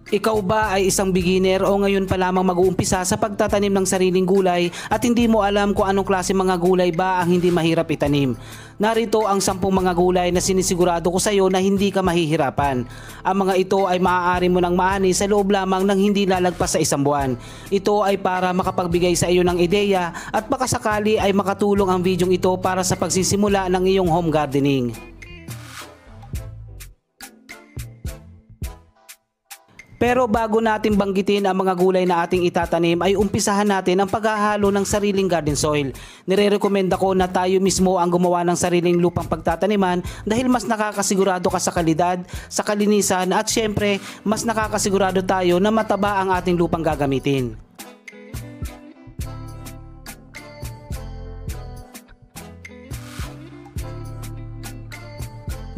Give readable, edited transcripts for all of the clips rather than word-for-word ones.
Ikaw ba ay isang beginner o ngayon pa lamang mag-uumpisa sa pagtatanim ng sariling gulay at hindi mo alam kung anong klase mga gulay ba ang hindi mahirap itanim? Narito ang 10 mga gulay na sinisigurado ko sa iyo na hindi ka mahihirapan. Ang mga ito ay maaari mo nang maani sa loob lamang ng hindi lalagpas sa 1 buwan. Ito ay para makapagbigay sa iyo ng ideya at baka sakali ay makatulong ang videong ito para sa pagsisimula ng iyong home gardening. Pero bago natin banggitin ang mga gulay na ating itatanim ay umpisahan natin ang paghahalo ng sariling garden soil. Nire-recommenda ko na tayo mismo ang gumawa ng sariling lupang pagtataniman dahil mas nakakasigurado ka sa kalidad, sa kalinisan at syempre mas nakakasigurado tayo na mataba ang ating lupang gagamitin.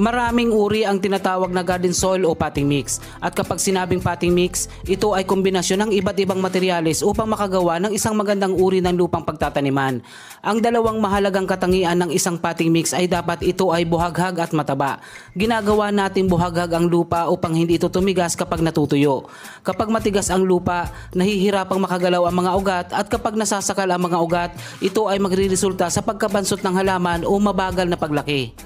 Maraming uri ang tinatawag na garden soil o potting mix. At kapag sinabing potting mix, ito ay kombinasyon ng iba't ibang materyales upang makagawa ng isang magandang uri ng lupang pagtataniman. Ang dalawang mahalagang katangian ng isang potting mix ay dapat ito ay buhaghag at mataba. Ginagawa nating buhaghag ang lupa upang hindi ito tumigas kapag natutuyo. Kapag matigas ang lupa, nahihirapang makagalaw ang mga ugat at kapag nasasakal ang mga ugat, ito ay magriresulta sa pagkabansot ng halaman o mabagal na paglaki.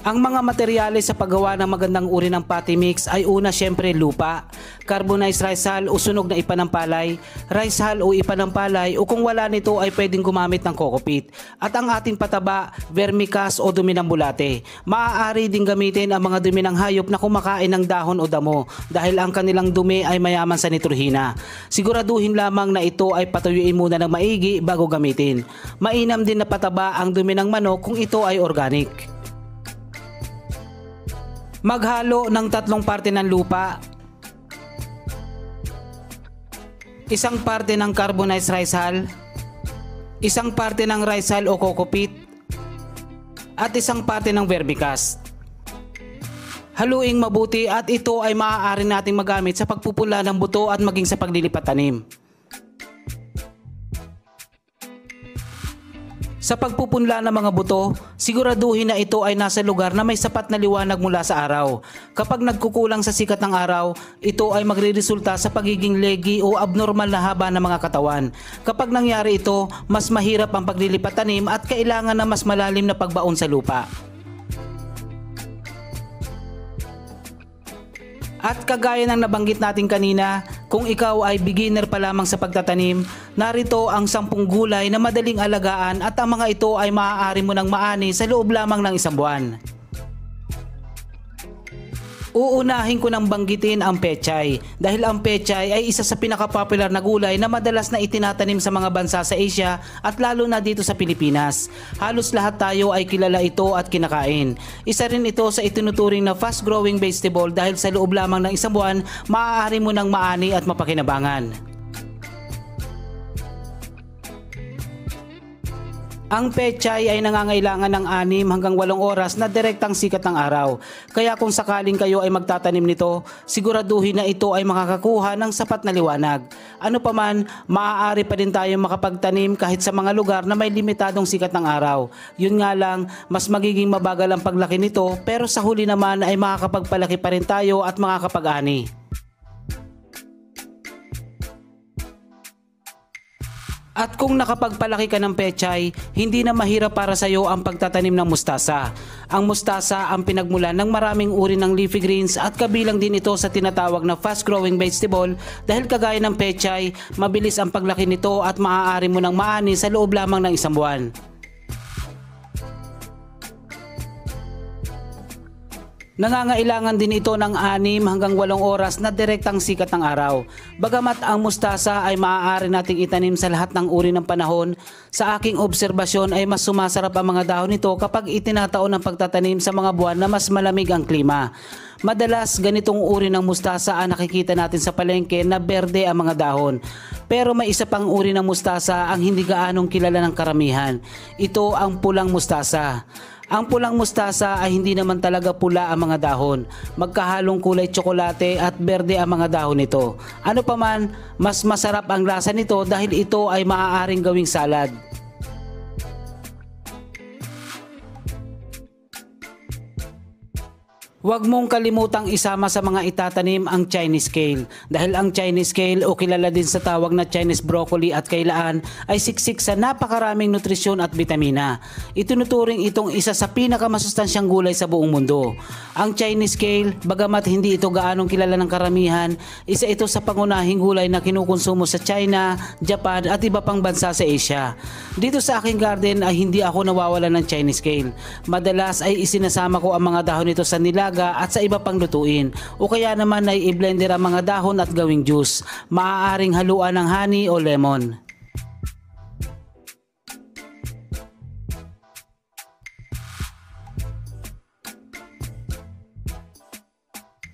Ang mga materyales sa paggawa ng magandang uri ng potting mix ay una syempre lupa, carbonized rice hull o sunog na ipa ng palay, rice hull o ipa ng palay o kung wala nito ay pwedeng gumamit ng coco peat. At ang ating pataba, vermicast o dumi ng bulate. Maaari ding gamitin ang mga dumi ng hayop na kumakain ng dahon o damo dahil ang kanilang dumi ay mayaman sa nitrohina. Siguraduhin lamang na ito ay patuyuin muna ng maigi bago gamitin. Mainam din na pataba ang dumi ng manok kung ito ay organic. Maghalo ng 3 parte ng lupa, 1 parte ng carbonized rice hull, 1 parte ng rice hull o coco peat, at 1 parte ng vermicast. Haluing mabuti at ito ay maaari nating magamit sa pagpupula ng buto at maging sa paglilipat tanim. Sa pagpupunla ng mga buto, siguraduhin na ito ay nasa lugar na may sapat na liwanag mula sa araw. Kapag nagkukulang sa sikat ng araw, ito ay magreresulta sa pagiging leggy o abnormal na haba ng mga katawan. Kapag nangyari ito, mas mahirap ang paglilipat tanim at kailangan na mas malalim na pagbaon sa lupa. At kagaya ng nabanggit natin kanina, kung ikaw ay beginner pa lamang sa pagtatanim, narito ang 10 gulay na madaling alagaan at ang mga ito ay maaari mo nang maani sa loob lamang ng 1 buwan. Uunahin ko nang banggitin ang pechay dahil ang pechay ay isa sa pinaka-popular na gulay na madalas na itinatanim sa mga bansa sa Asia at lalo na dito sa Pilipinas. Halos lahat tayo ay kilala ito at kinakain. Isa rin ito sa itinuturing na fast-growing vegetable dahil sa loob lamang ng 1 buwan, maaari mo nang maani at mapakinabangan. Ang pechay ay nangangailangan ng 6 hanggang 8 oras na direktang sikat ng araw. Kaya kung sakaling kayo ay magtatanim nito, siguraduhin na ito ay makakakuha ng sapat na liwanag. Ano pa man, maaari pa din tayo makapagtanim kahit sa mga lugar na may limitadong sikat ng araw. Yun nga lang, mas magiging mabagal ang paglaki nito pero sa huli naman ay makakapagpalaki pa rin tayo at makakapag-ani. At kung nakapagpalaki ka ng pechay, hindi na mahirap para sa iyo ang pagtatanim ng mustasa. Ang mustasa ang pinagmulan ng maraming uri ng leafy greens at kabilang din ito sa tinatawag na fast-growing vegetable dahil kagaya ng pechay, mabilis ang paglaki nito at maaari mo nang maani sa loob lamang ng 1 buwan. Nangangailangan din ito ng 6 hanggang 8 oras na direktang sikat ng araw. Bagamat ang mustasa ay maaari nating itanim sa lahat ng uri ng panahon, sa aking obserbasyon ay mas sumasarap ang mga dahon nito kapag itinataon ang pagtatanim sa mga buwan na mas malamig ang klima. Madalas ganitong uri ng mustasa ang nakikita natin sa palengke na berde ang mga dahon. Pero may isa pang uri ng mustasa ang hindi gaanong kilala ng karamihan. Ito ang pulang mustasa. Ang pulang mustasa ay hindi naman talaga pula ang mga dahon. Magkahalong kulay tsokolate at berde ang mga dahon nito. Ano pa man, mas masarap ang lasa nito dahil ito ay maaaring gawing salad. Huwag mong kalimutang isama sa mga itatanim ang Chinese kale dahil ang Chinese kale o kilala din sa tawag na Chinese broccoli at kailaan ay siksik sa napakaraming nutrisyon at bitamina. Itinuturing itong isa sa pinakamasustansyang gulay sa buong mundo. Ang Chinese kale, bagamat hindi ito gaanong kilala ng karamihan, isa ito sa pangunahing gulay na kinukonsumo sa China, Japan at iba pang bansa sa Asia. Dito sa aking garden ay hindi ako nawawala ng Chinese kale. Madalas ay isinasama ko ang mga dahon nito sa nilaga at sa iba pang lutuin o kaya naman ay i-blender ang mga dahon at gawing juice. Maaaring haluan ng honey o lemon.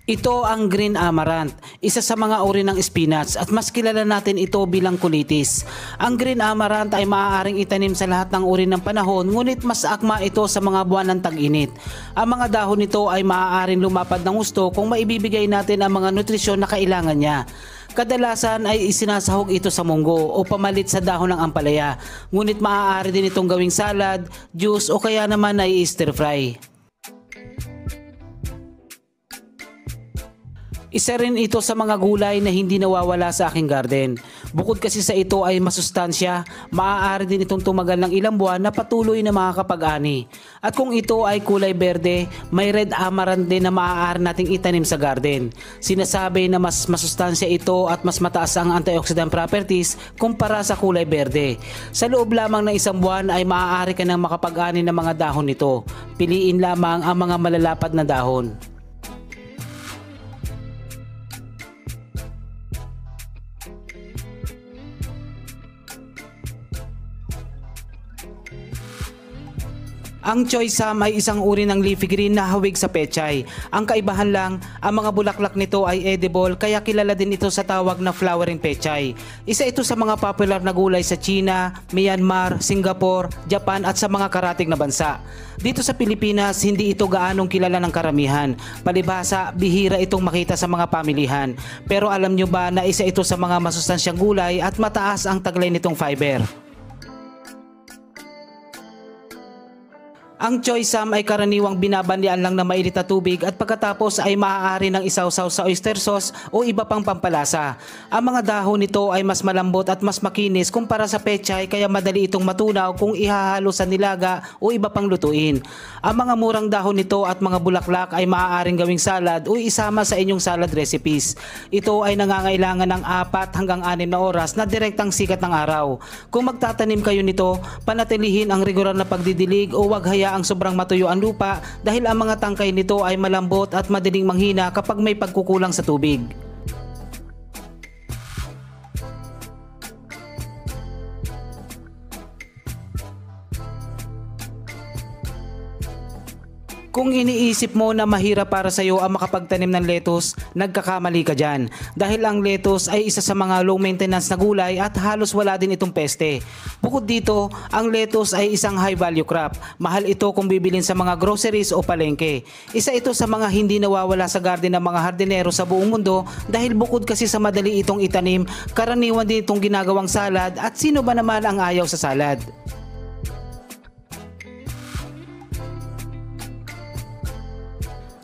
Ito ang green amaranth, isa sa mga uri ng spinach at mas kilala natin ito bilang kulitis. Ang green amaranth ay maaaring itanim sa lahat ng uri ng panahon, ngunit mas akma ito sa mga buwan ng tag-init. Ang mga dahon nito ay maaaring lumapad ng gusto kung maibibigay natin ang mga nutrisyon na kailangan niya. Kadalasan ay isinasahog ito sa munggo o pamalit sa dahon ng ampalaya, ngunit maaari din itong gawing salad, juice o kaya naman ay stir fry. Isa rin ito sa mga gulay na hindi nawawala sa aking garden. Bukod kasi sa ito ay masustansya, maaari din itong tumagal ng ilang buwan na patuloy na makakapag-ani. At kung ito ay kulay berde, may red amaranth din na maaari nating itanim sa garden. Sinasabi na mas masustansya ito at mas mataas ang antioxidant properties kumpara sa kulay berde. Sa loob lamang ng isang buwan ay maaari ka nang makapag-ani ng mga dahon nito. Piliin lamang ang mga malalapad na dahon. Ang choy sam ay isang uri ng leafy green na hawig sa pechay. Ang kaibahan lang, ang mga bulaklak nito ay edible kaya kilala din ito sa tawag na flowering pechay. Isa ito sa mga popular na gulay sa China, Myanmar, Singapore, Japan at sa mga karatig na bansa. Dito sa Pilipinas, hindi ito gaanong kilala ng karamihan. Palibhasa, bihira itong makita sa mga pamilihan. Pero alam nyo ba na isa ito sa mga masustansyang gulay at mataas ang taglay nitong fiber? Ang choy sam ay karaniwang binabandian lang na mainit na tubig at pagkatapos ay maaari ng isawsaw sa oyster sauce o iba pang pampalasa. Ang mga dahon nito ay mas malambot at mas makinis kumpara sa pechay kaya madali itong matunaw kung ihahalo sa nilaga o iba pang lutuin. Ang mga murang dahon nito at mga bulaklak ay maaaring gawing salad o isama sa inyong salad recipes. Ito ay nangangailangan ng 4 hanggang 6 na oras na direktang sikat ng araw. Kung magtatanim kayo nito, panatilihin ang regular na pagdidilig o wag ang sobrang matuyo ang lupa dahil ang mga tangkay nito ay malambot at madaling manghina kapag may pagkukulang sa tubig. Kung iniisip mo na mahirap para sa iyo ang makapagtanim ng lettuce, nagkakamali ka dyan. Dahil ang lettuce ay isa sa mga low maintenance na gulay at halos wala din itong peste. Bukod dito, ang lettuce ay isang high value crop. Mahal ito kung bibilin sa mga groceries o palengke. Isa ito sa mga hindi nawawala sa garden ng mga hardinero sa buong mundo dahil bukod kasi sa madali itong itanim, karaniwan din itong ginagawang salad at sino ba naman ang ayaw sa salad?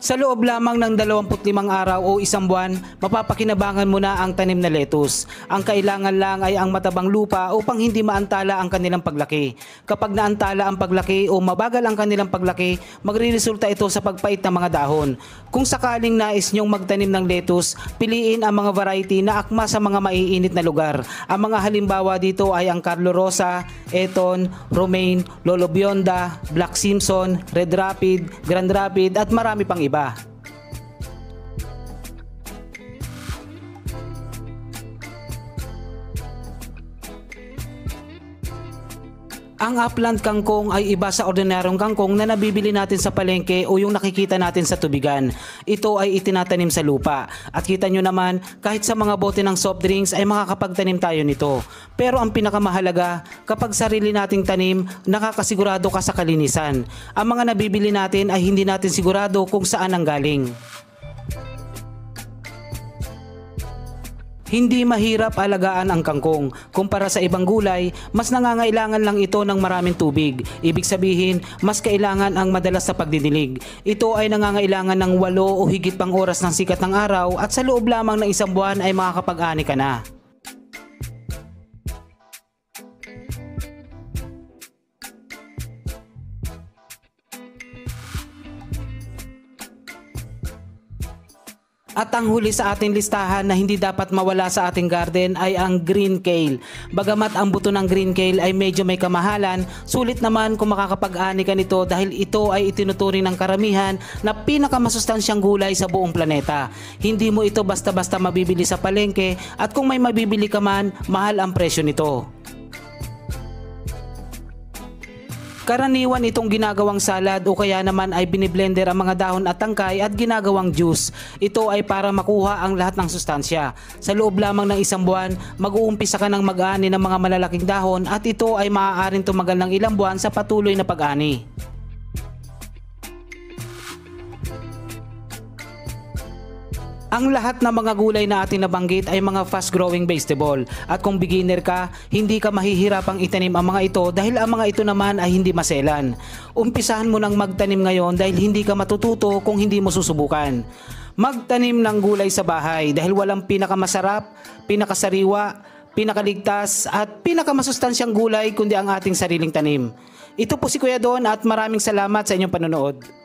Sa loob lamang ng 25 araw o isang buwan, mapapakinabangan mo na ang tanim na lettuce. Ang kailangan lang ay ang matabang lupa upang hindi maantala ang kanilang paglaki. Kapag naantala ang paglaki o mabagal ang kanilang paglaki, magre-resulta ito sa pagpait ng mga dahon. Kung sakaling nais nyong magtanim ng lettuce, piliin ang mga variety na akma sa mga maiinit na lugar. Ang mga halimbawa dito ay ang Carlo Rosa, Eton, Romaine, Lolo Bionda, Black Simpson, Red Rapid, Grand Rapid at marami pang iba. Ang upland kangkong ay iba sa ordinaryong kangkong na nabibili natin sa palengke o yung nakikita natin sa tubigan. Ito ay itinatanim sa lupa. At kita nyo naman, kahit sa mga bote ng soft drinks ay makakapagtanim tayo nito. Pero ang pinakamahalaga, kapag sarili nating tanim, nakakasigurado ka sa kalinisan. Ang mga nabibili natin ay hindi natin sigurado kung saan ang galing. Hindi mahirap alagaan ang kangkong. Kumpara sa ibang gulay, mas nangangailangan lang ito ng maraming tubig. Ibig sabihin, mas kailangan ang madalas na pagdidilig. Ito ay nangangailangan ng 8 o higit pang oras ng sikat ng araw at sa loob lamang ng 1 buwan ay makakapag-ani ka na. At ang huli sa ating listahan na hindi dapat mawala sa ating garden ay ang green kale. Bagamat ang buto ng green kale ay medyo may kamahalan, sulit naman kung makakapag-ani ka nito dahil ito ay itinuturing ng karamihan na pinakamasustansyang gulay sa buong planeta. Hindi mo ito basta-basta mabibili sa palengke at kung may mabibili ka man, mahal ang presyo nito. Karaniwan itong ginagawang salad o kaya naman ay biniblender ang mga dahon at tangkay at ginagawang juice. Ito ay para makuha ang lahat ng sustansya. Sa loob lamang ng 1 buwan, mag-uumpisa ka ng mag-ani ng mga malalaking dahon at ito ay maaaring tumagal ng ilang buwan sa patuloy na pag-ani. Ang lahat ng mga gulay na ating nabanggit ay mga fast-growing vegetable at kung beginner ka, hindi ka mahihirapang itanim ang mga ito dahil ang mga ito naman ay hindi maselan. Umpisahan mo nang magtanim ngayon dahil hindi ka matututo kung hindi mo susubukan. Magtanim ng gulay sa bahay dahil walang pinakamasarap, pinakasariwa, pinakaligtas at pinakamasustansyang gulay kundi ang ating sariling tanim. Ito po si Kuya Don at maraming salamat sa inyong panonood.